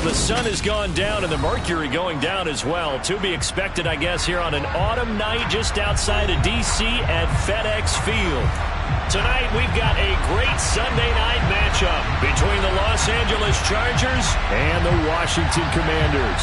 The sun has gone down and the mercury going down as well. To be expected, I guess, here on an autumn night just outside of D.C. at FedEx Field. Tonight, we've got a great Sunday night matchup between the Los Angeles Chargers and the Washington Commanders.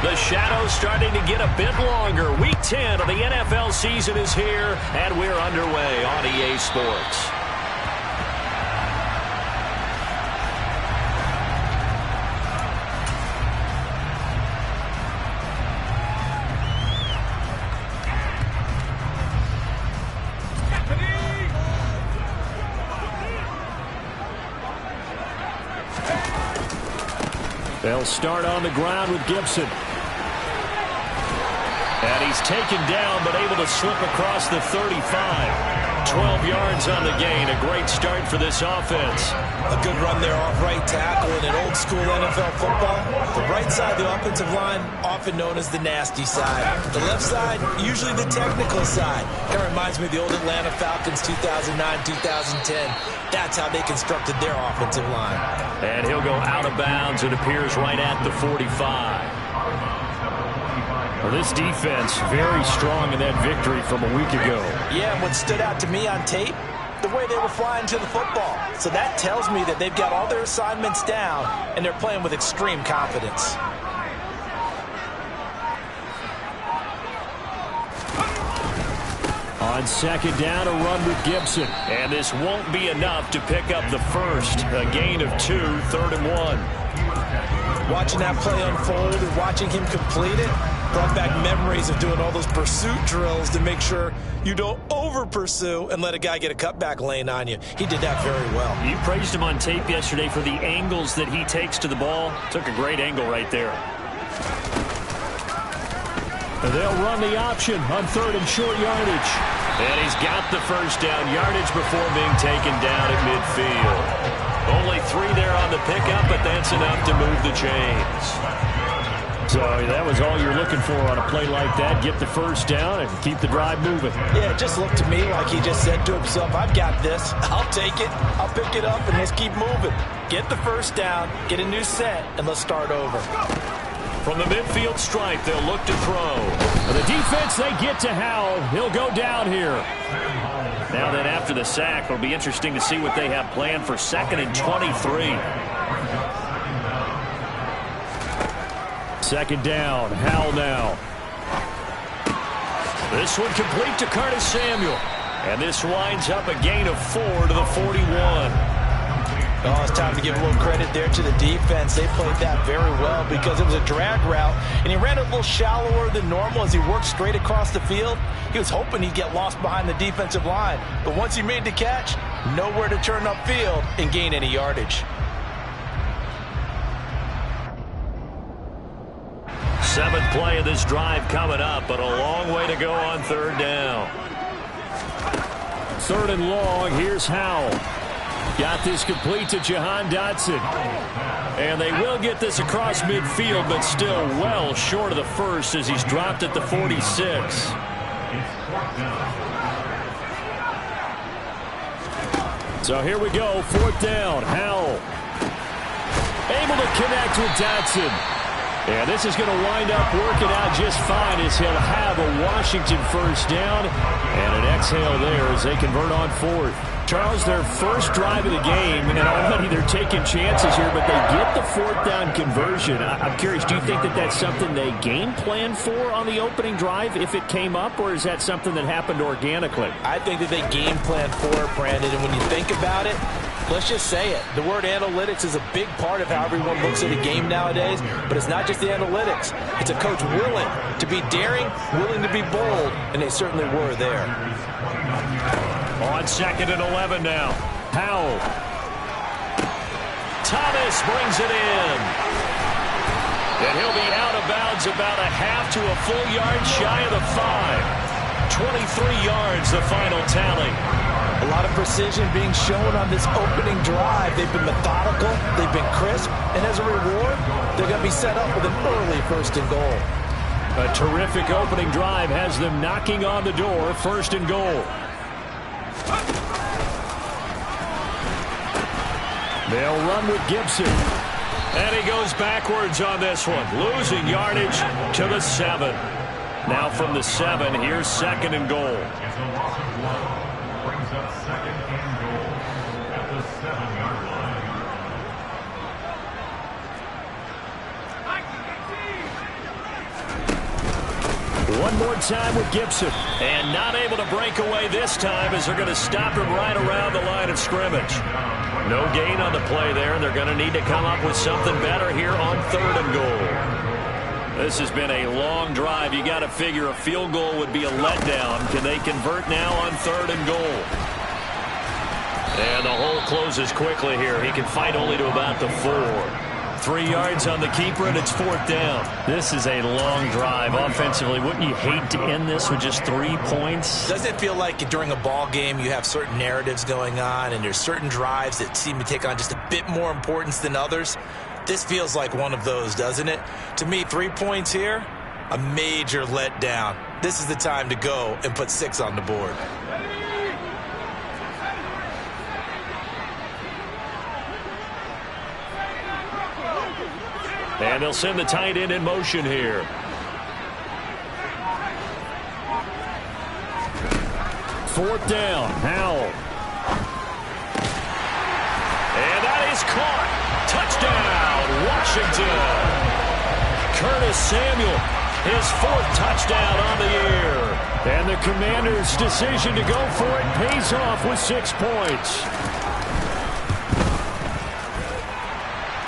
The shadow's starting to get a bit longer. Week 10 of the NFL season is here, and we're underway on EA Sports. They'll start on the ground with Gibson. And he's taken down, but able to slip across the 35. 12 yards on the gain. A great start for this offense. A good run there off right tackle in an old-school NFL football. The right side, the offensive line, often known as the nasty side. The left side, usually the technical side. Kind of reminds me of the old Atlanta Falcons 2009, 2010. That's how they constructed their offensive line. And he'll go out of bounds. It appears right at the 45. Well, this defense very strong in that victory from a week ago. Yeah, and what stood out to me on tape, the way they were flying to the football. So that tells me that they've got all their assignments down, and they're playing with extreme confidence. On second down, a run with Gibson. And this won't be enough to pick up the first. A gain of 2, 3rd and 1. Watching that play unfold and watching him complete it brought back memories of doing all those pursuit drills to make sure you don't over-pursue and let a guy get a cutback lane on you. He did that very well. You praised him on tape yesterday for the angles that he takes to the ball. Took a great angle right there. And they'll run the option on 3rd and short yardage. And he's got the first down yardage before being taken down at midfield. Only 3 there on the pickup, but that's enough to move the chains. So that was all you're looking for on a play like that. Get the first down and keep the drive moving. Yeah, it just looked to me like he just said to himself, I've got this. I'll take it. I'll pick it up, and let's keep moving. Get the first down, get a new set, and let's start over. From the midfield stripe, they'll look to throw. The defense, they get to Howell. He'll go down here. Now then, after the sack, it'll be interesting to see what they have planned for 2nd and 23. Second down, Howell now. This one complete to Curtis Samuel. And this winds up a gain of 4 to the 41. Oh, it's time to give a little credit there to the defense. They played that very well because it was a drag route, and he ran a little shallower than normal as he worked straight across the field. He was hoping he'd get lost behind the defensive line, but once he made the catch, nowhere to turn upfield and gain any yardage. 7th play of this drive coming up, but a long way to go on 3rd down. 3rd and long, here's Howell. Got this complete to Jahan Dotson. And they will get this across midfield, but still well short of the first as he's dropped at the 46. So here we go, 4th down. Howell able to connect with Dotson. And this is going to wind up working out just fine as he'll have a Washington first down. And an exhale there as they convert on 4th. Charles, their first drive of the game, and already they're taking chances here, but they get the 4th down conversion. I'm curious, do you think that that's something they game planned for on the opening drive if it came up, or is that something that happened organically? I think that they game planned for it, Brandon, and when you think about it, let's just say it. The word analytics is a big part of how everyone looks at a game nowadays, but it's not just the analytics. It's a coach willing to be daring, willing to be bold, and they certainly were there. On 2nd and 11 now. Howell. Thomas brings it in. And he'll be out of bounds about a half to a full yard shy of the 5. 23 yards, the final tally. A lot of precision being shown on this opening drive. They've been methodical, they've been crisp, and as a reward, they're going to be set up with an early 1st and goal. A terrific opening drive has them knocking on the door. First and goal. They'll run with Gibson. And he goes backwards on this one, losing yardage to the 7. Now from the 7, here's second and goal. It's a loss of 1. Brings up second and goal at the 7-yard line. One more time with Gibson. And not able to break away this time as they're going to stop him right around the line of scrimmage. No gain on the play there. They're going to need to come up with something better here on third and goal. This has been a long drive. You got to figure a field goal would be a letdown. Can they convert now on third and goal? And the hole closes quickly here. He can fight only to about the 4. 3 yards on the keeper, and it's fourth down. This is a long drive offensively. Wouldn't you hate to end this with just 3 points? Doesn't it feel like during a ball game you have certain narratives going on and there's certain drives that seem to take on just a bit more importance than others? This feels like one of those, doesn't it? To me, 3 points here, a major letdown. This is the time to go and put 6 on the board. And they'll send the tight end in motion here. Fourth down, Howell. And that is caught. Touchdown, Washington. Curtis Samuel, his 4th touchdown on the year. And the Commanders' decision to go for it pays off with 6 points.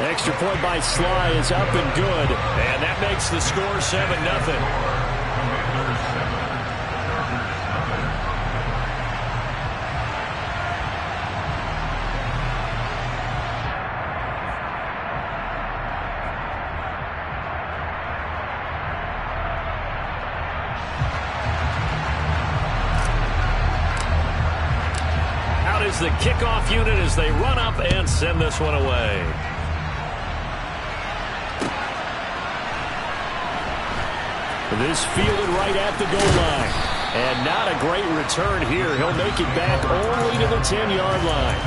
Extra point by Sly is up and good. And that makes the score 7-0. Out is the kickoff unit as they run up and send this one away. This fielded right at the goal line. And not a great return here. He'll make it back only to the 10-yard line.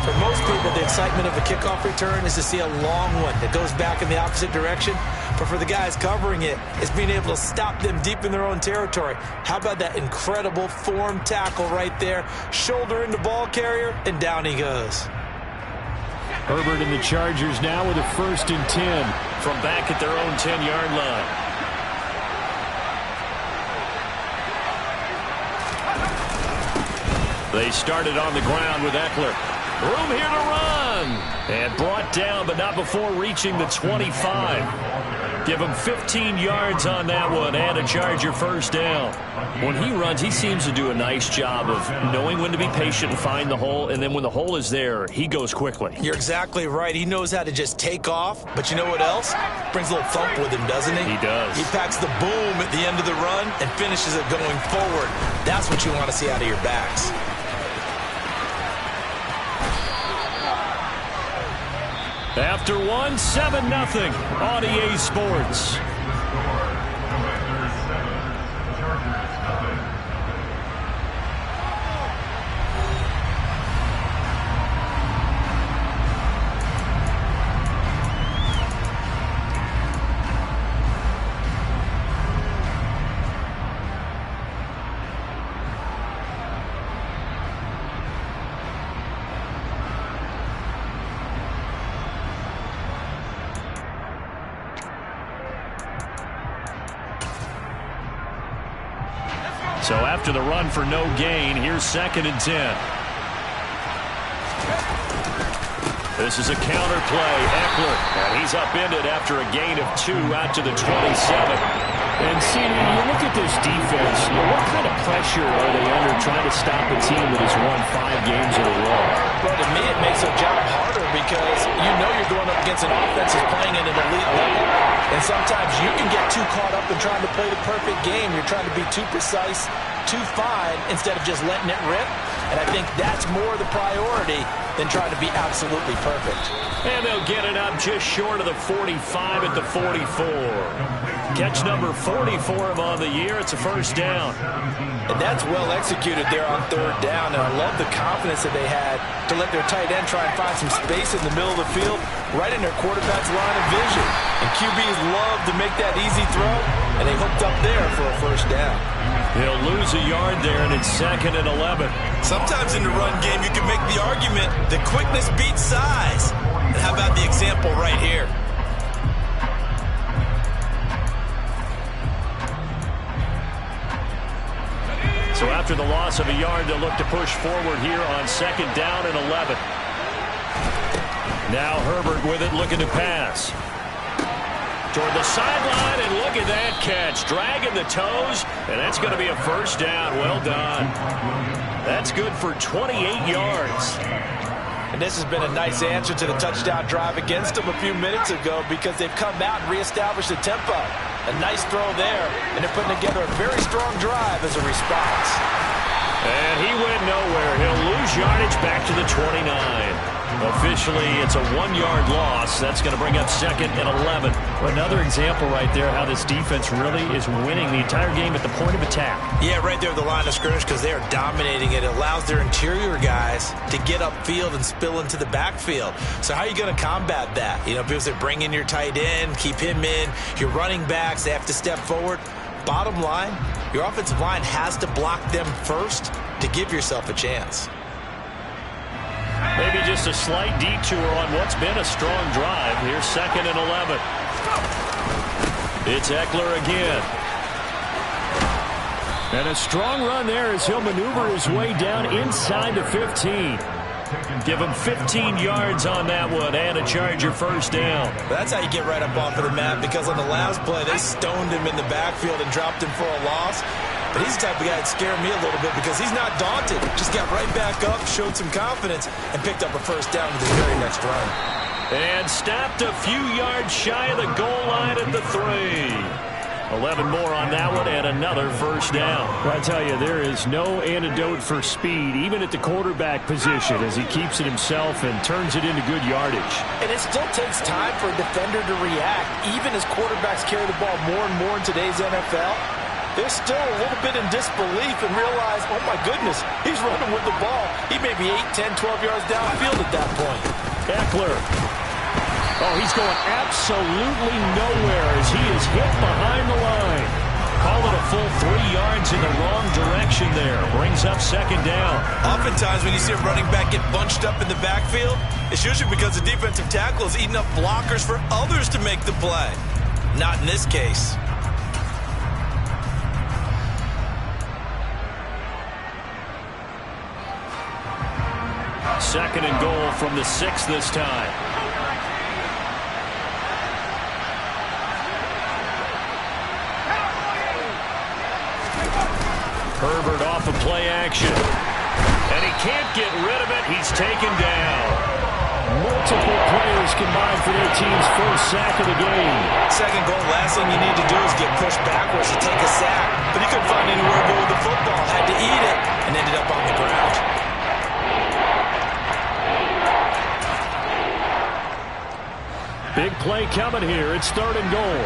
For most people, the excitement of a kickoff return is to see a long one that goes back in the opposite direction. But for the guys covering it, it's being able to stop them deep in their own territory. How about that incredible form tackle right there? Shoulder into ball carrier, and down he goes. Herbert and the Chargers now with a 1st and 10 from back at their own 10-yard line. They started on the ground with Eckler. Room here to run. And brought down, but not before reaching the 25. Give him 15 yards on that one and a Charger first down. When he runs, he seems to do a nice job of knowing when to be patient and find the hole, and then when the hole is there, he goes quickly. You're exactly right. He knows how to just take off, but you know what else? Brings a little thump with him, doesn't he? He does. He packs the boom at the end of the run and finishes it going forward. That's what you want to see out of your backs. After 1, 7-0 on EA Sports. So after the run for no gain, here's 2nd and 10. This is a counter play. Eckler, and he's upended after a gain of 2 out to the 27. And see, when you look at this defense, what kind of pressure are they under trying to stop a team that has won 5 games in a row? Well, to me, it makes their job harder because you know you're going up against an offense that's playing at an elite level. And sometimes you can get too caught up in trying to play the perfect game. You're trying to be too precise, too fine, instead of just letting it rip. And I think that's more the priority than trying to be absolutely perfect. And they'll get it up just short of the 45 at the 44. Catch number 40 for him on the year. It's a first down. And that's well executed there on third down. And I love the confidence that they had to let their tight end try and find some space in the middle of the field, right in their quarterback's line of vision. And QBs love to make that easy throw, and they hooked up there for a first down. He'll lose a yard there, and it's 2nd and 11. Sometimes in the run game, you can make the argument that quickness beats size. And how about the example right here? So after the loss of a yard, they'll look to push forward here on 2nd down and 11. Now Herbert with it, looking to pass. Toward the sideline, and look at that catch. Dragging the toes, and that's going to be a first down. Well done. That's good for 28 yards. And this has been a nice answer to the touchdown drive against them a few minutes ago because they've come out and reestablished the tempo. A nice throw there, and they're putting together a very strong drive as a response. And he went nowhere. He'll lose yardage back to the 29. Officially, it's a 1-yard loss. That's going to bring up 2nd and 11. Another example right there how this defense really is winning the entire game at the point of attack. Yeah, right there at the line of scrimmage because they are dominating it. It allows their interior guys to get upfield and spill into the backfield. So how are you going to combat that? You know, because they bring in your tight end, keep him in. Your running backs, they have to step forward. Bottom line, your offensive line has to block them first to give yourself a chance. Maybe just a slight detour on what's been a strong drive. Here's 2nd and 11. It's Eckler again. And a strong run there as he'll maneuver his way down inside the 15. Give him 15 yards on that one and a Charger first down. That's how you get right up off of the map because on the last play, they stoned him in the backfield and dropped him for a loss. But he's the type of guy that scared me a little bit because he's not daunted. Just got right back up, showed some confidence, and picked up a first down with his very next run. And stopped a few yards shy of the goal line at the 3. 11 more on that one and another first down. Well, I tell you, there is no antidote for speed, even at the quarterback position, as he keeps it himself and turns it into good yardage. And it still takes time for a defender to react, even as quarterbacks carry the ball more and more in today's NFL. They're still a little bit in disbelief and realize, oh my goodness, he's running with the ball. He may be 8, 10, 12 yards downfield at that point. Eckler. Oh, he's going absolutely nowhere as he is hit behind the line. Call it a full 3 yards in the wrong direction there. Brings up 2nd down. Oftentimes when you see a running back get bunched up in the backfield, it's usually because the defensive tackle is eating up blockers for others to make the play. Not in this case. Second and goal from the 6 this time. Herbert off of play action. And he can't get rid of it. He's taken down. Multiple players combined for their team's first sack of the game. Second goal, last thing you need to do is get pushed backwards to take a sack. But he couldn't find anywhere to go with the football. Had to eat it and ended up on the ground. Big play coming here. It's 3rd and goal.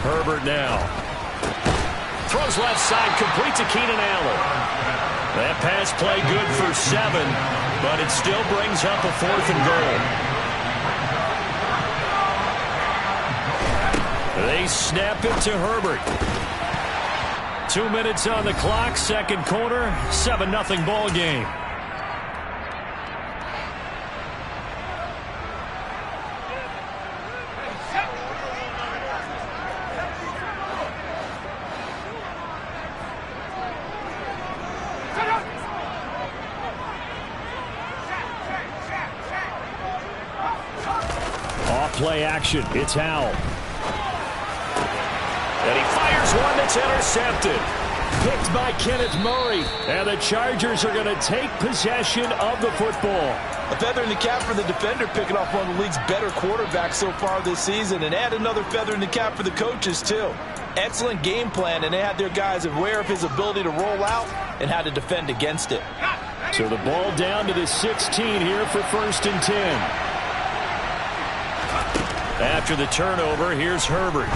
Herbert now. Throws left side, complete to Keenan Allen. That pass play good for 7, but it still brings up a 4th and goal. They snap it to Herbert. 2 minutes on the clock, second quarter, 7-0 ball game. Play action. It's Howell. And he fires one that's intercepted. Picked by Kenneth Murray. And the Chargers are going to take possession of the football. A feather in the cap for the defender, picking off one of the league's better quarterbacks so far this season. And add another feather in the cap for the coaches, too. Excellent game plan, and they had their guys aware of his ability to roll out and how to defend against it. So the ball down to the 16 here for 1st and 10. After the turnover, here's Herbert.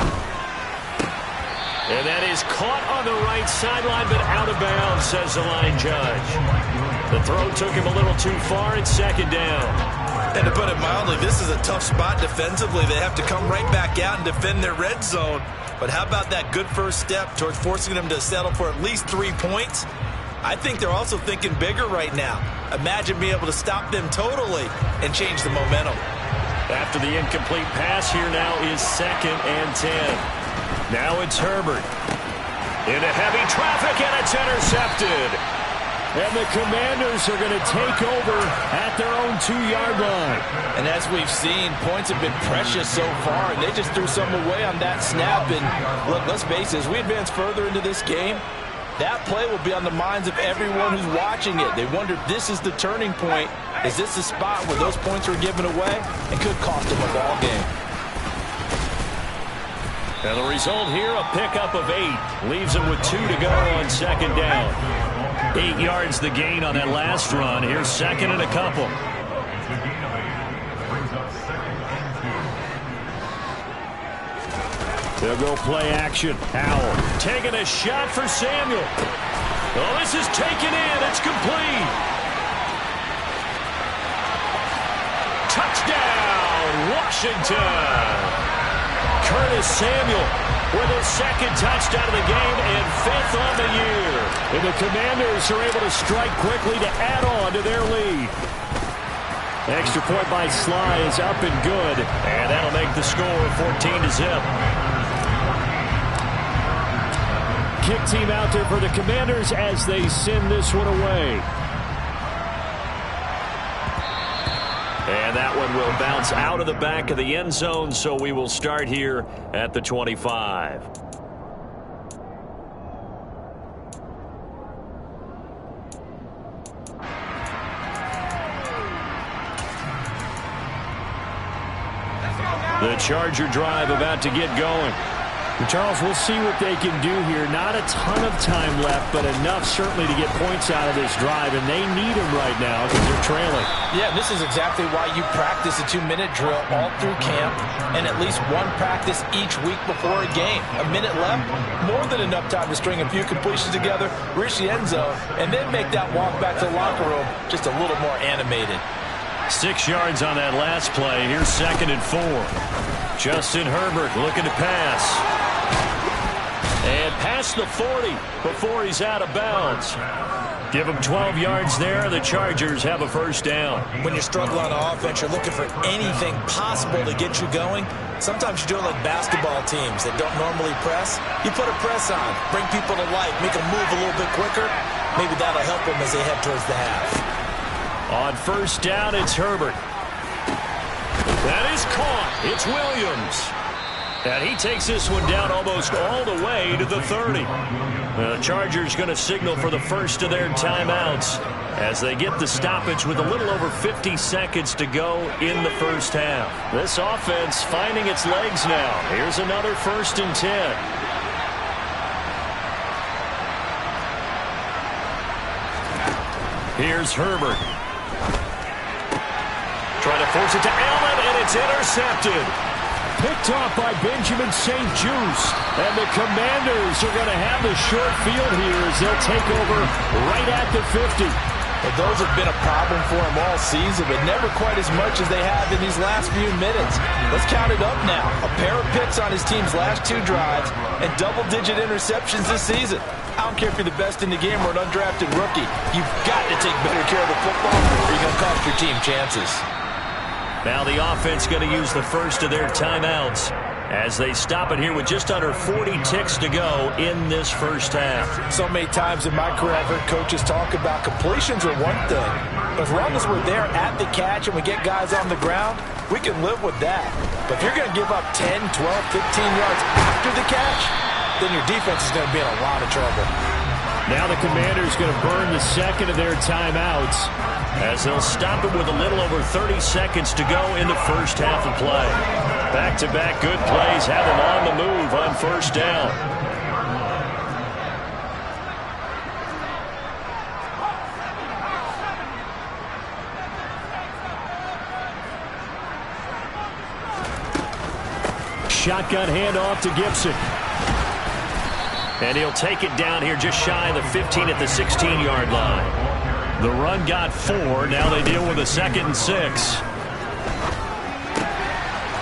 And that is caught on the right sideline, but out of bounds, says the line judge. The throw took him a little too far. It's 2nd down. And to put it mildly, this is a tough spot defensively. They have to come right back out and defend their red zone. But how about that good first step towards forcing them to settle for at least 3 points? I think they're also thinking bigger right now. Imagine being able to stop them totally and change the momentum. After the incomplete pass, here now is 2nd and 10. Now it's Herbert. Into heavy traffic, and it's intercepted. And the Commanders are going to take over at their own 2-yard line. And as we've seen, points have been precious so far, and they just threw some away on that snap. And look, let's face it, as we advance further into this game, that play will be on the minds of everyone who's watching it. They wonder, this is the turning point. Is this the spot where those points were given away? It could cost them a ball game. And the result here, a pickup of 8. Leaves them with 2 to go on 2nd down. 8 yards the gain on that last run. Here's 2nd and a couple. It's a gain of 8. Brings up 2nd and 2. They'll go play action. Howell taking a shot for Samuel. Oh, this is taken in. It's complete. Touchdown, Washington. Curtis Samuel with his 2nd touchdown of the game and 5th on the year. And the Commanders are able to strike quickly to add on to their lead. Extra point by Sly is up and good. And that'll make the score 14-0. Kick team out there for the Commanders as they send this one away. And that one will bounce out of the back of the end zone, so we will start here at the 25. The Charger drive about to get going. Charles, we'll see what they can do here. Not a ton of time left, but enough certainly to get points out of this drive, and they need them right now because they're trailing. Yeah, this is exactly why you practice a 2-minute drill all through camp and at least one practice each week before a game. A minute left, more than enough time to string a few completions together, reach the end zone, and then make that walk back to the locker room just a little more animated. 6 yards on that last play. Here's 2nd and 4. Justin Herbert looking to pass. And past the 40 before he's out of bounds. Give him 12 yards there. The Chargers have a 1st down. When you're struggling on offense, you're looking for anything possible to get you going. Sometimes you do it like basketball teams that don't normally press. You put a press on, bring people to life, make them move a little bit quicker. Maybe that'll help them as they head towards the half. On 1st down, it's Herbert. That is caught. It's Williams. And he takes this one down almost all the way to the 30. The Chargers going to signal for the first of their timeouts as they get the stoppage with a little over 50 seconds to go in the first half. This offense finding its legs now. Here's another 1st and 10. Here's Herbert. Trying to force it to Allen, and it's intercepted. Picked off by Benjamin St. Juste. And the Commanders are going to have the short field here as they'll take over right at the 50. Well, those have been a problem for him all season, but never quite as much as they have in these last few minutes. Let's count it up now. A pair of picks on his team's last 2 drives and double-digit interceptions this season. I don't care if you're the best in the game or an undrafted rookie. You've got to take better care of the football or you're going to cost your team chances. Now the offense going to use the first of their timeouts as they stop it here with just under 40 ticks to go in this first half. So many times in my career I've heard coaches talk about completions are one thing. But as long as we're there at the catch and we get guys on the ground, we can live with that. But if you're going to give up 10, 12, 15 yards after the catch, then your defense is going to be in a lot of trouble. Now the Commanders going to burn the second of their timeouts as they'll stop it with a little over 30 seconds to go in the first half of play. Back-to-back good plays have them on the move on first down. Shotgun handoff to Gibson. And he'll take it down here just shy of the 15 at the 16-yard line. The run got 4. Now they deal with a 2nd and 6.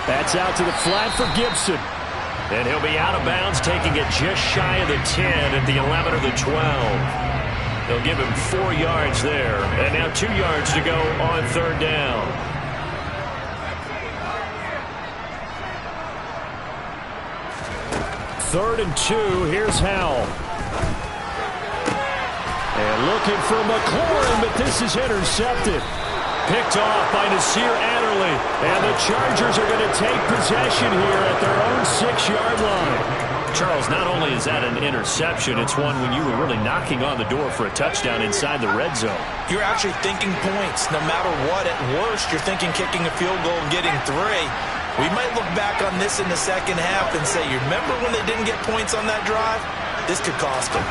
That's out to the flat for Gibson. And he'll be out of bounds, taking it just shy of the 10 at the 11 or the 12. They'll give him 4 yards there. And now 2 yards to go on third down. Third and 2. Here's Howell. And looking for McLaurin, but this is intercepted. Picked off by Nasir Adderley. And the Chargers are going to take possession here at their own 6-yard line. Charles, not only is that an interception, it's one when you were really knocking on the door for a touchdown inside the red zone. You're actually thinking points. No matter what, at worst, you're thinking kicking a field goal and getting 3. We might look back on this in the second half and say, you remember when they didn't get points on that drive? This could cost them.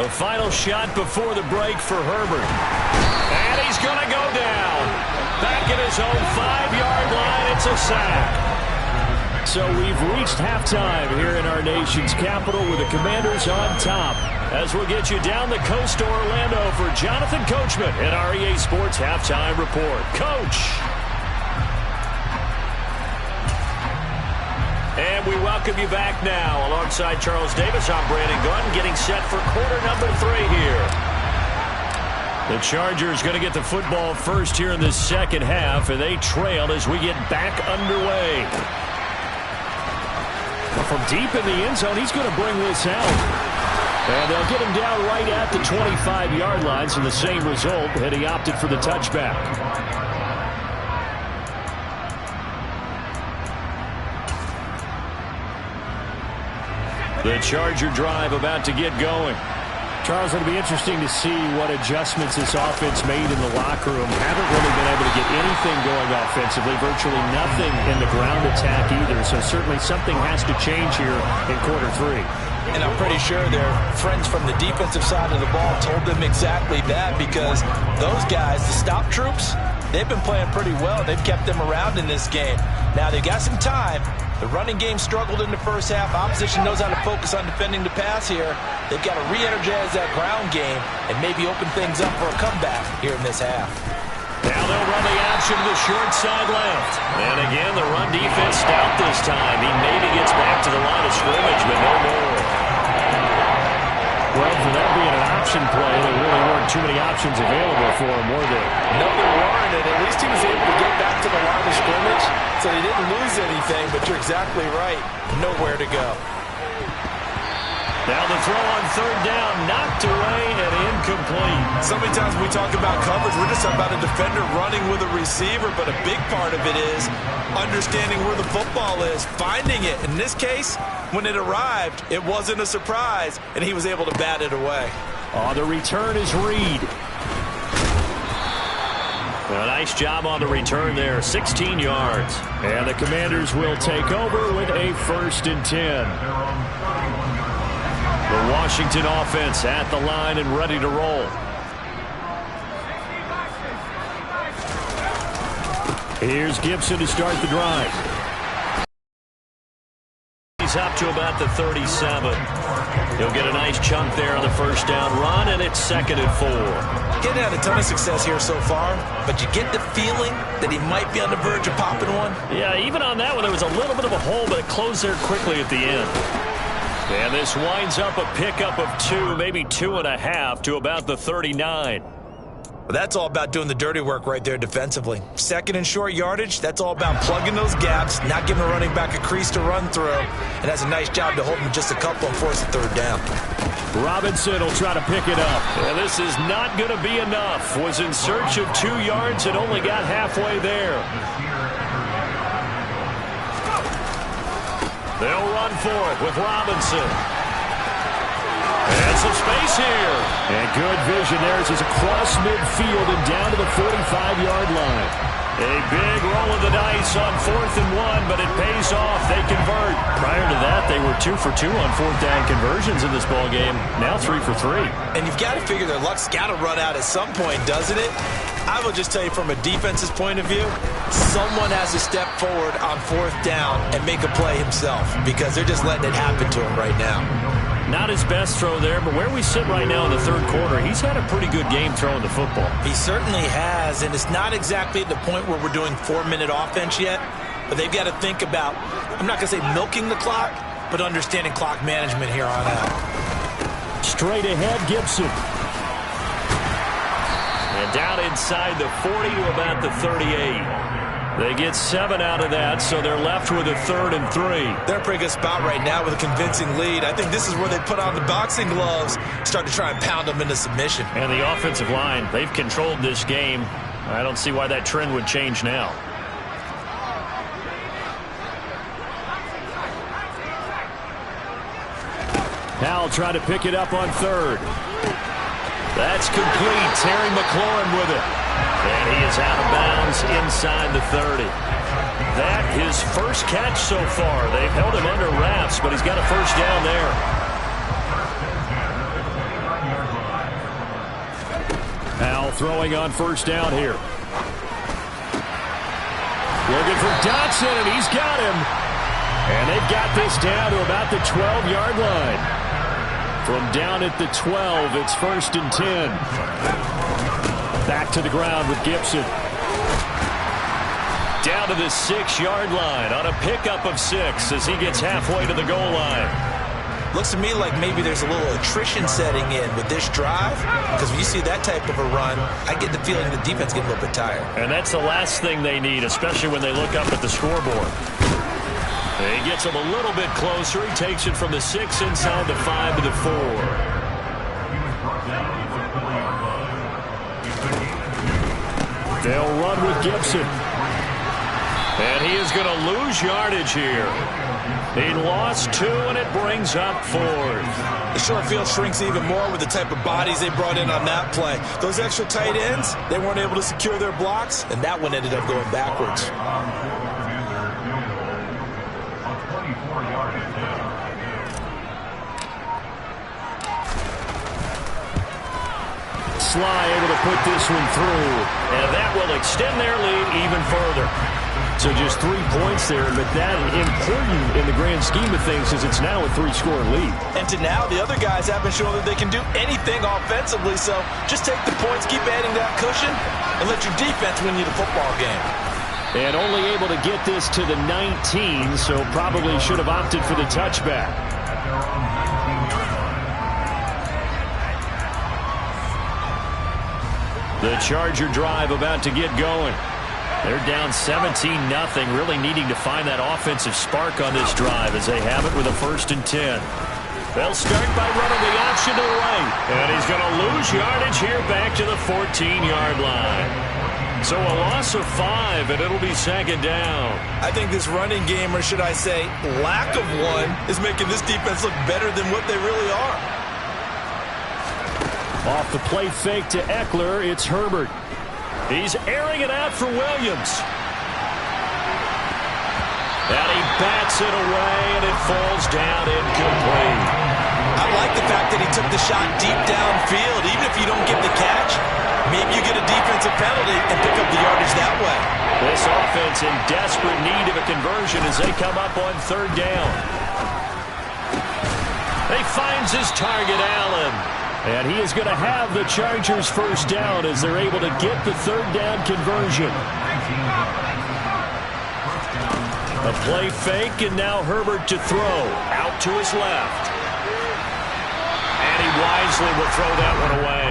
A final shot before the break for Herbert. And he's going to go down. Back at his own 5-yard line, it's a sack. So we've reached halftime here in our nation's capital with the Commanders on top. As we'll get you down the coast to Orlando for Jonathan Coachman and our EA Sports Halftime Report. Coach. And we welcome you back now. Alongside Charles Davis, I'm Brandon Gunn, getting set for quarter number 3 here. The Chargers going to get the football first here in this second half, and they trail as we get back underway. From deep in the end zone, he's going to bring this out. And they'll get him down right at the 25-yard line, so the same result, and he opted for the touchback. The Charger drive about to get going. Charles, it'll be interesting to see what adjustments this offense made in the locker room. Haven't really been able to get anything going offensively, virtually nothing in the ground attack either. So certainly something has to change here in quarter 3. And I'm pretty sure their friends from the defensive side of the ball told them exactly that, because those guys, the stop troops, they've been playing pretty well. They've kept them around in this game. Now they've got some time. The running game struggled in the first half. Opposition knows how to focus on defending the pass here. They've got to re-energize that ground game and maybe open things up for a comeback here in this half. Now they'll run the option to the short side left. And again, the run defense stout this time. He maybe gets back to the line of scrimmage, but no more. Well, for that being an option play, there really weren't too many options available for him, were there? No, there weren't, and at least he was able to get back to the line of scrimmage, so he didn't lose anything, but you're exactly right. Nowhere to go. Now the throw on third down, knocked away and incomplete. So many times we talk about coverage, we're just talking about a defender running with a receiver, but a big part of it is understanding where the football is, finding it. In this case, when it arrived, it wasn't a surprise, and he was able to bat it away. Oh, the return is Reed. A nice job on the return there, 16 yards. And the Commanders will take over with a 1st and 10. The Washington offense at the line and ready to roll. Here's Gibson to start the drive. He's up to about the 37. He'll get a nice chunk there on the first down run, and it's 2nd and 4. Getting had a ton of success here so far, but you get the feeling that he might be on the verge of popping one. Yeah, even on that one, there was a little bit of a hole, but it closed there quickly at the end. And this winds up a pickup of 2, maybe 2.5 to about the 39. But that's all about doing the dirty work right there defensively. 2nd and short yardage, that's all about plugging those gaps, not giving a running back a crease to run through, and that's a nice job to hold him just a couple and force a 3rd down. Robinson will try to pick it up. And this is not going to be enough. Was in search of 2 yards and only got halfway there. They'll run for it with Robinson. And And some space here. And good vision there as he's across midfield and down to the 45-yard line. A big roll of the dice on 4th and 1, but it pays off. They convert. Prior to that, they were 2 for 2 on 4th down conversions in this ball game. Now 3 for 3. And you've got to figure their luck's got to run out at some point, doesn't it? I will just tell you from a defense's point of view, someone has to step forward on 4th down and make a play himself because they're just letting it happen to him right now. Not his best throw there, but where we sit right now in the 3rd quarter, he's had a pretty good game throwing the football. He certainly has, and it's not exactly at the point where we're doing 4-minute offense yet, but they've got to think about, I'm not going to say milking the clock, but understanding clock management here on out. Straight ahead, Gibson. And down inside the 40 to about the 38. They get 7 out of that, so they're left with a 3rd and 3. They're in a pretty good spot right now with a convincing lead. I think this is where they put on the boxing gloves, start to try and pound them into submission. And the offensive line, they've controlled this game. I don't see why that trend would change now. Howell trying to pick it up on 3rd. That's complete. Terry McLaurin with it. And he is out of bounds inside the 30. That his first catch so far. They've held him under wraps, but he's got a first down there. Howell throwing on first down here. Looking for Dotson, and he's got him. And they've got this down to about the 12-yard line. From down at the 12, it's 1st and 10. Back to the ground with Gibson. Down to the 6-yard line on a pickup of 6 as he gets halfway to the goal line. Looks to me like maybe there's a little attrition setting in with this drive, because when you see that type of a run, I get the feeling the defense gets a little bit tired. And that's the last thing they need, especially when they look up at the scoreboard. He gets him a little bit closer. He takes it from the 6 inside the 5 to the 4. They'll run with Gibson. And he is going to lose yardage here. He lost 2, and it brings up 4th. The short field shrinks even more with the type of bodies they brought in on that play. Those extra tight ends, they weren't able to secure their blocks, and that one ended up going backwards. Sly able to put this one through, and that will extend their lead even further. So just 3 points there, but that important in the grand scheme of things as it's now a 3-score lead. And to now, the other guys haven't shown that they can do anything offensively, so just take the points, keep adding that cushion, and let your defense win you the football game. And only able to get this to the 19, so probably should have opted for the touchback. The Charger drive about to get going. They're down 17-0, really needing to find that offensive spark on this drive as they have it with a 1st and 10. They'll start by running the option to the right. And he's going to lose yardage here back to the 14-yard line. So a loss of 5, and it'll be 2nd down. I think this running game, or should I say lack of one, is making this defense look better than what they really are. Off the play fake to Eckler, it's Herbert. He's airing it out for Williams. And he bats it away, and it falls down incomplete. I like the fact that he took the shot deep downfield. Even if you don't get the catch, maybe you get a defensive penalty and pick up the yardage that way. This offense in desperate need of a conversion as they come up on 3rd down. He finds his target, Allen. And he is going to have the Chargers' first down as they're able to get the 3rd down conversion. A play fake, and now Herbert to throw. Out to his left. And he wisely will throw that one away.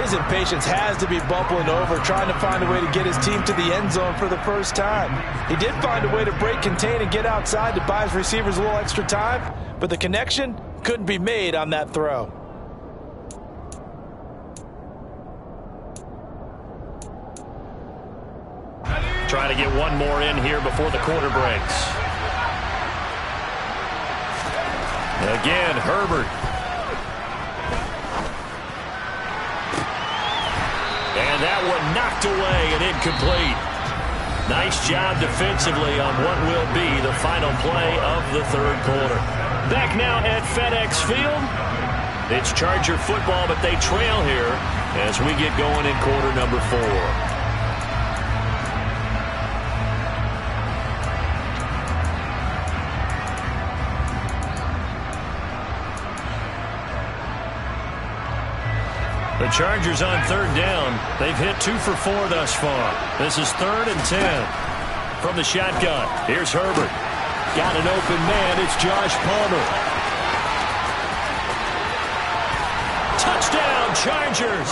His impatience has to be bubbling over, trying to find a way to get his team to the end zone for the first time. He did find a way to break, contain, and get outside to buy his receivers a little extra time, but the connection couldn't be made on that throw. Trying to get one more in here before the quarter breaks. Again, Herbert. And that one knocked away and incomplete. Nice job defensively on what will be the final play of the third quarter. Back now at FedEx Field. It's Charger football, but they trail here as we get going in quarter number 4. The Chargers on third down. They've hit 2 for 4 thus far. This is 3rd and 10. From the shotgun, here's Herbert. Got an open man. It's Josh Palmer. Touchdown, Chargers.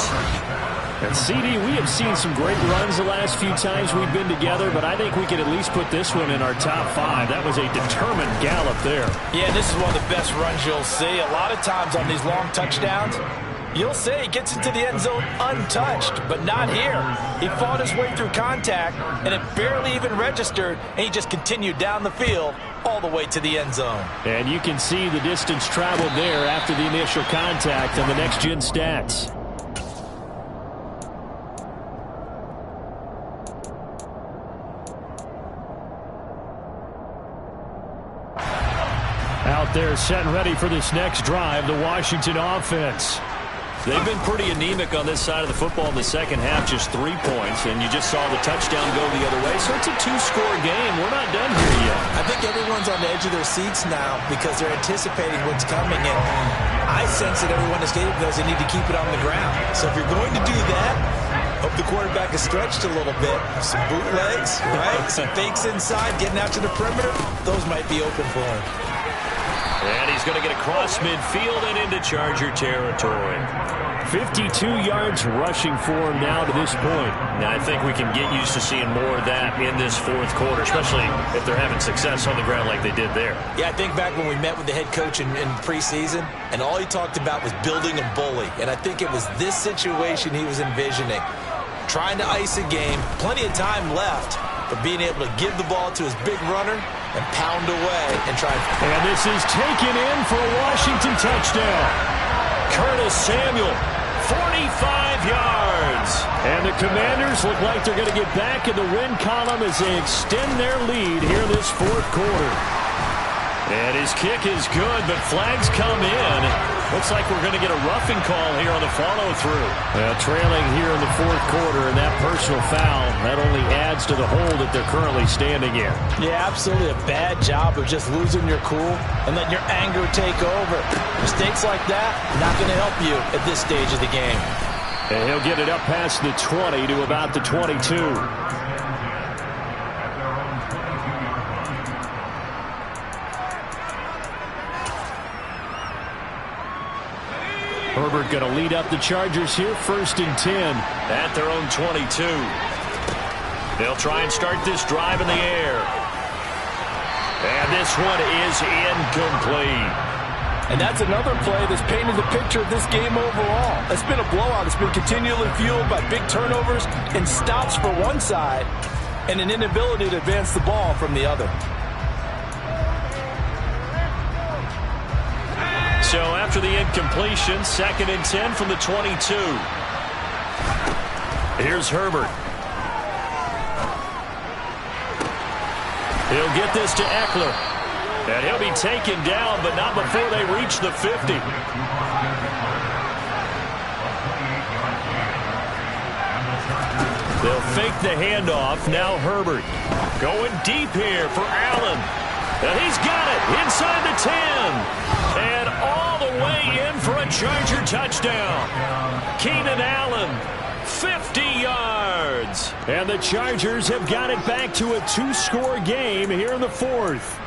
And CD, we have seen some great runs the last few times we've been together, but I think we can at least put this one in our top 5. That was a determined gallop there. Yeah, this is one of the best runs you'll see. A lot of times on these long touchdowns, you'll say he gets into the end zone untouched, but not here. He fought his way through contact, and it barely even registered, and he just continued down the field all the way to the end zone. And you can see the distance traveled there after the initial contact on the next-gen stats. Out there set and ready for this next drive, the Washington offense. They've been pretty anemic on this side of the football in the second half, just 3 points, and you just saw the touchdown go the other way. So it's a 2-score game. We're not done here yet. I think everyone's on the edge of their seats now because they're anticipating what's coming, and I sense that everyone in the stadium knows they need to keep it on the ground. So if you're going to do that, hope the quarterback is stretched a little bit. Some bootlegs, right? Some fakes inside, getting out to the perimeter. Those might be open for him. And he's going to get across midfield and into Charger territory. 52 yards rushing for him now to this point. Now, I think we can get used to seeing more of that in this fourth quarter, especially if they're having success on the ground like they did there. Yeah, I think back when we met with the head coach in preseason, and all he talked about was building a bully. And I think it was this situation he was envisioning. Trying to ice a game, plenty of time left, but being able to give the ball to his big runner and pound away and try. And this is taken in for a Washington touchdown. Curtis Samuel, 45 yards. And the Commanders look like they're going to get back in the win column as they extend their lead here in this fourth quarter. And his kick is good, but flags come in. Looks like we're going to get a roughing call here on the follow-through. Well, trailing here in the fourth quarter, and that personal foul, that only adds to the hole that they're currently standing in. Yeah, absolutely a bad job of just losing your cool and letting your anger take over. Mistakes like that, not going to help you at this stage of the game. And he'll get it up past the 20 to about the 22. Herbert going to lead up the Chargers here, 1st and 10 at their own 22. They'll try and start this drive in the air. And this one is incomplete. And that's another play that's painted the picture of this game overall. It's been a blowout. It's been continually fueled by big turnovers and stops for one side and an inability to advance the ball from the other. So after the incompletion, 2nd and 10 from the 22. Here's Herbert. He'll get this to Eckler. And he'll be taken down, but not before they reach the 50. They'll fake the handoff. Now Herbert going deep here for Allen. And he's got it inside the 10. And all the way in for a Charger touchdown. Keenan Allen, 50 yards. And the Chargers have got it back to a 2-score game here in the fourth.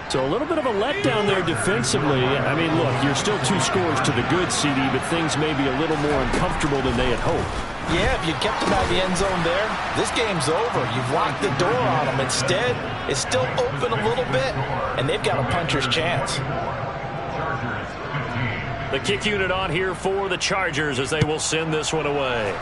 So a little bit of a letdown there defensively. I mean, look, you're still 2 scores to the good, CD, but things may be a little more uncomfortable than they had hoped. Yeah, if you kept them out of the end zone there, this game's over. You've locked the door on them. Instead, it's still open a little bit, and they've got a puncher's chance. The kick unit on here for the Chargers as they will send this one away.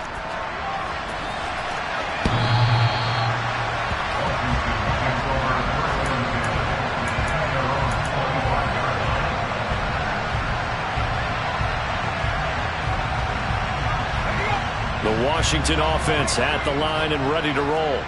The Washington offense at the line and ready to roll.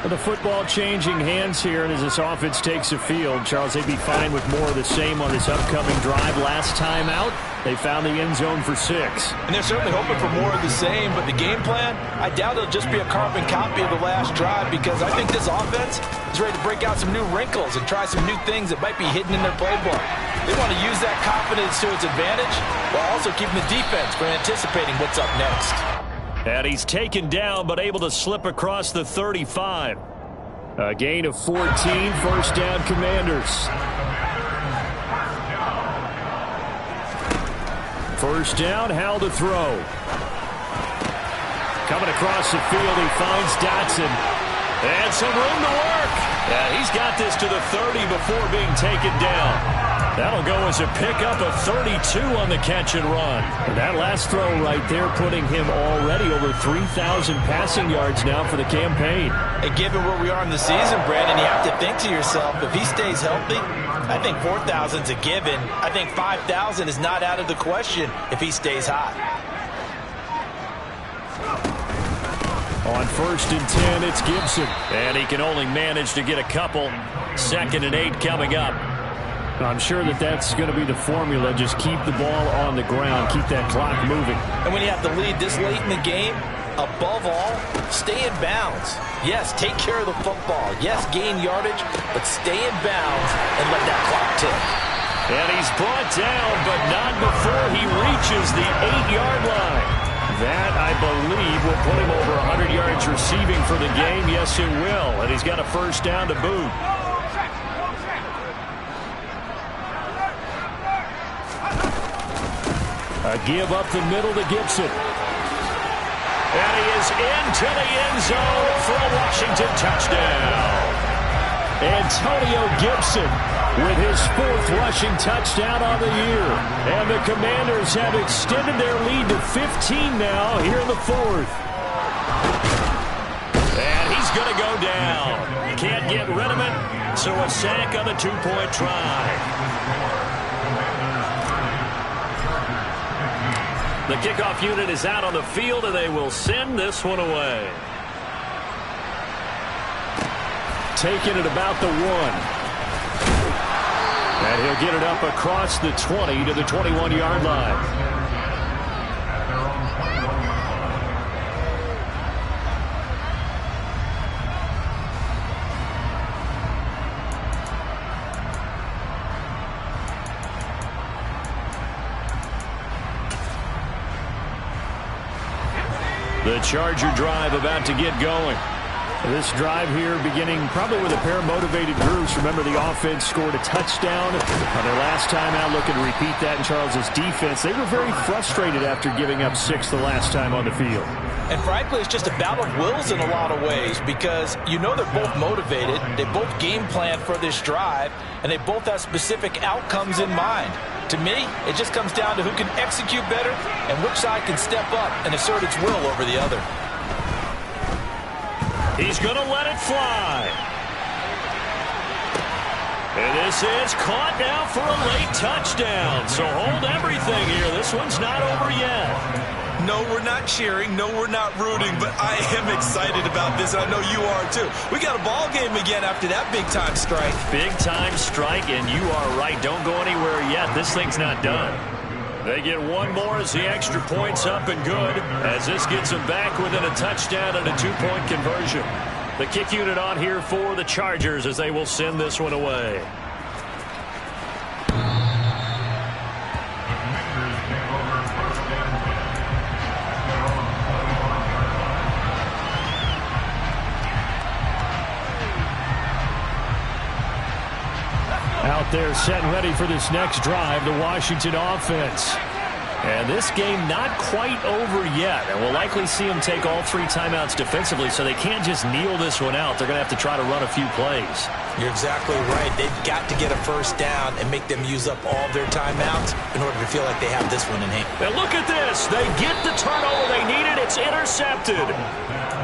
The football changing hands here, and as this offense takes the field, Charles, they'd be fine with more of the same on this upcoming drive. Last time out, they found the end zone for 6. And they're certainly hoping for more of the same, but the game plan, I doubt it'll just be a carbon copy of the last drive, because I think this offense is ready to break out some new wrinkles and try some new things that might be hidden in their playbook. They want to use that confidence to its advantage while also keeping the defense from anticipating what's up next. And he's taken down, but able to slip across the 35. A gain of 14, first down Commanders. First down, Howell to throw. Coming across the field, he finds Dotson. And some room to work. Yeah, he's got this to the 30 before being taken down. That'll go as a pickup of 32 on the catch and run. And that last throw right there putting him already over 3,000 passing yards now for the campaign. And given where we are in the season, Brandon, you have to think to yourself, if he stays healthy, I think 4,000's a given. I think 5,000 is not out of the question if he stays hot. On 1st and 10, it's Gibson. And he can only manage to get a couple. 2nd and 8 coming up. I'm sure that's going to be the formula. Just keep the ball on the ground. Keep that clock moving. And when you have the lead this late in the game, above all, stay in bounds. Yes, take care of the football. Yes, gain yardage, but stay in bounds and let that clock tick. And he's brought down, but not before he reaches the 8-yard line. That, I believe, will put him over 100 yards receiving for the game. Yes, it will. And he's got a first down to boot. A give up the middle to Gibson. And he is into the end zone for a Washington touchdown. Antonio Gibson with his 4th rushing touchdown on the year. And the Commanders have extended their lead to 15 now here in the 4th. And he's going to go down. Can't get rid of it, so a sack on the 2-point try. The kickoff unit is out on the field, and they will send this one away. Taking it about the 1. And he'll get it up across the 20 to the 21-yard line. The Charger drive about to get going. This drive here beginning probably with a pair of motivated groups. Remember, the offense scored a touchdown on their last time out. Looking to repeat that in Charles's defense. They were very frustrated after giving up 6 the last time on the field. And frankly, it's just a battle of wills in a lot of ways, because you know they're both motivated. They both game plan for this drive, and they both have specific outcomes in mind. To me, it just comes down to who can execute better and which side can step up and assert its will over the other. He's going to let it fly. And this is caught now for a late touchdown. So hold everything here. This one's not over yet. No, we're not cheering. No, we're not rooting. But I am excited about this, and I know you are too. We got a ball game again after that big-time strike. Big-time strike, and you are right. Don't go anywhere yet. This thing's not done. They get one more as the extra point's up and good, as this gets them back within a touchdown and a 2-point conversion. The kick unit on here for the Chargers as they will send this one away. Out there set and ready for this next drive, the Washington offense. And this game not quite over yet. And we'll likely see them take all 3 timeouts defensively, so they can't just kneel this one out. They're going to have to try to run a few plays. You're exactly right. They've got to get a first down and make them use up all their timeouts in order to feel like they have this one in hand. And look at this. They get the turnover they needed. It's intercepted.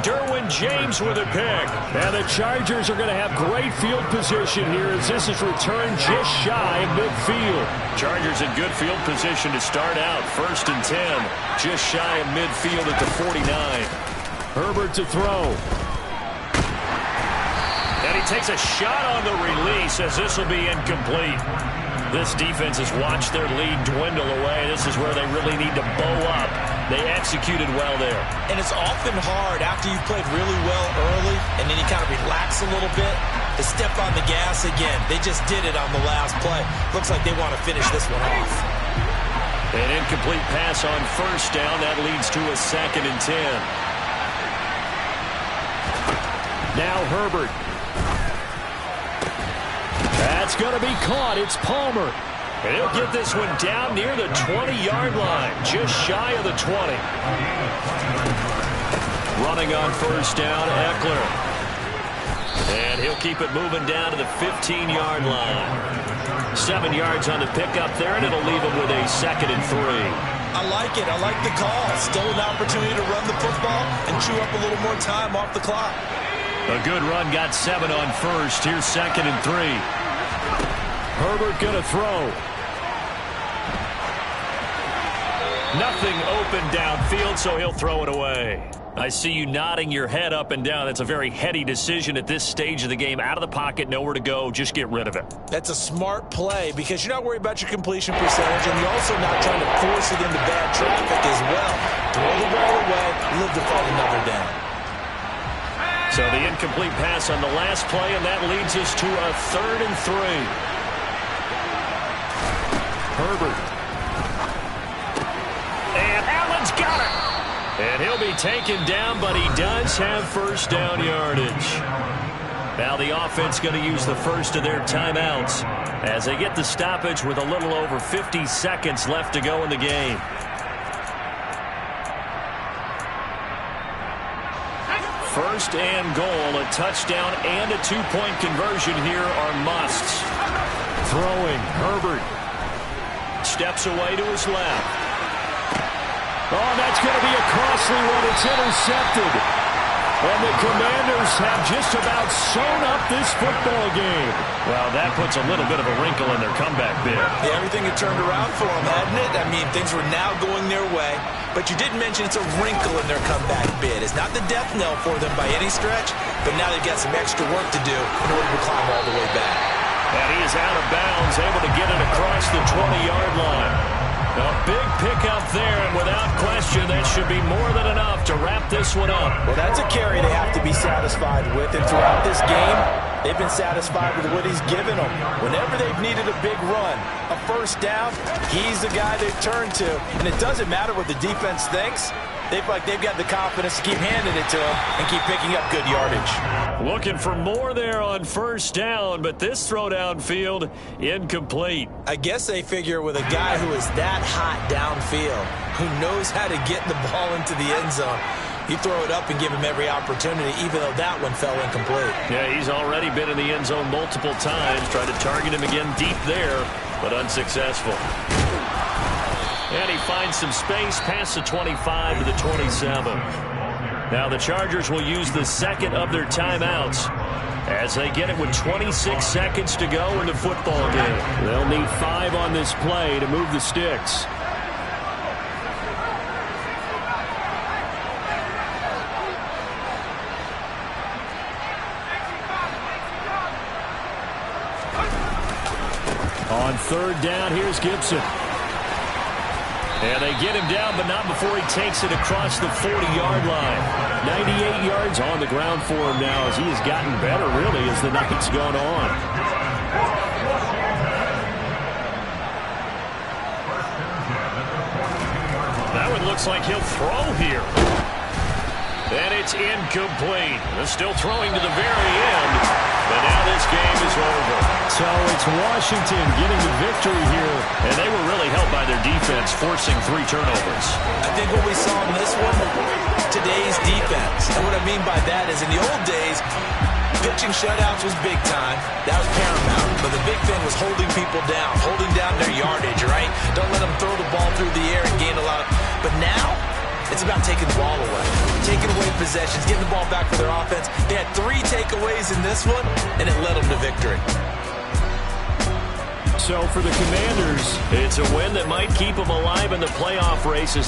Derwin James with a pick. And the Chargers are going to have great field position here as this is returned just shy of midfield. Chargers in good field position to start out. 1st and 10. Just shy of midfield at the 49. Herbert to throw. And he takes a shot on the release as this will be incomplete. This defense has watched their lead dwindle away. This is where they really need to bow up. They executed well there. And it's often hard after you've played really well early and then you kind of relax a little bit to step on the gas again. They just did it on the last play. Looks like they want to finish this one off. An incomplete pass on 1st down. That leads to a 2nd and 10. Now Herbert. That's going to be caught. It's Palmer. And he'll get this one down near the 20-yard line, just shy of the 20. Running on 1st down, Eckler. And he'll keep it moving down to the 15-yard line. 7 yards on the pickup there, and it'll leave him with a 2nd and 3. I like it. I like the call. Still an opportunity to run the football and chew up a little more time off the clock. A good run, got 7 on 1st. Here's 2nd and 3. Herbert going to throw. Nothing open downfield, so he'll throw it away. I see you nodding your head up and down. That's a very heady decision at this stage of the game. Out of the pocket, nowhere to go. Just get rid of it. That's a smart play because you're not worried about your completion percentage, and you're also not trying to force it into bad traffic as well. Throw the ball away, live to fight another down. So the incomplete pass on the last play, and that leads us to a 3rd and 3. Herbert. And Allen's got it. And he'll be taken down, but he does have 1st down yardage. Now the offense going to use the first of their timeouts as they get the stoppage with a little over 50 seconds left to go in the game. First and goal, a touchdown and a 2-point conversion here are musts. Throwing, Herbert. Steps away to his left. Oh, that's going to be a costly one. It's intercepted. And the Commanders have just about sewn up this football game. Well, that puts a little bit of a wrinkle in their comeback bid. Yeah, everything had turned around for them, hadn't it? I mean, things were now going their way. But you did mention it's a wrinkle in their comeback bid. It's not the death knell for them by any stretch, but now they've got some extra work to do in order to climb all the way back. And he is out of bounds, able to get it across the 20-yard line. A big pickup there, and without question, that should be more than enough to wrap this one up. Well, that's a carry they have to be satisfied with, and throughout this game, they've been satisfied with what he's given them. Whenever they've needed a big run, a 1st down, he's the guy they've turned to, and it doesn't matter what the defense thinks. They've got the confidence to keep handing it to him and keep picking up good yardage. Looking for more there on 1st down, but this throw downfield, incomplete. I guess they figure with a guy who is that hot downfield, who knows how to get the ball into the end zone, you throw it up and give him every opportunity, even though that one fell incomplete. Yeah, he's already been in the end zone multiple times. Tried to target him again deep there, but unsuccessful. And he finds some space past the 25 to the 27. Now the Chargers will use the 2nd of their timeouts as they get it with 26 seconds to go in the football game. They'll need 5 on this play to move the sticks. On 3rd down, here's Gibson. And they get him down, but not before he takes it across the 40-yard line. 98 yards on the ground for him now as he has gotten better, really, as the night's gone on. That one looks like he'll throw here. And it's incomplete. They're still throwing to the very end, but now this game is over. So it's Washington getting the victory here, and they were really helped by their defense, forcing 3 turnovers. I think what we saw in this one, today's defense. And what I mean by that is in the old days, pitching shutouts was big time. That was paramount. But the big thing was holding people down, holding down their yardage, right? Don't let them throw the ball through the air and gain a lot of... But now, it's about taking the ball away, taking away possessions, getting the ball back for their offense. They had 3 takeaways in this one, and it led them to victory. So for the Commanders, it's a win that might keep them alive in the playoff races.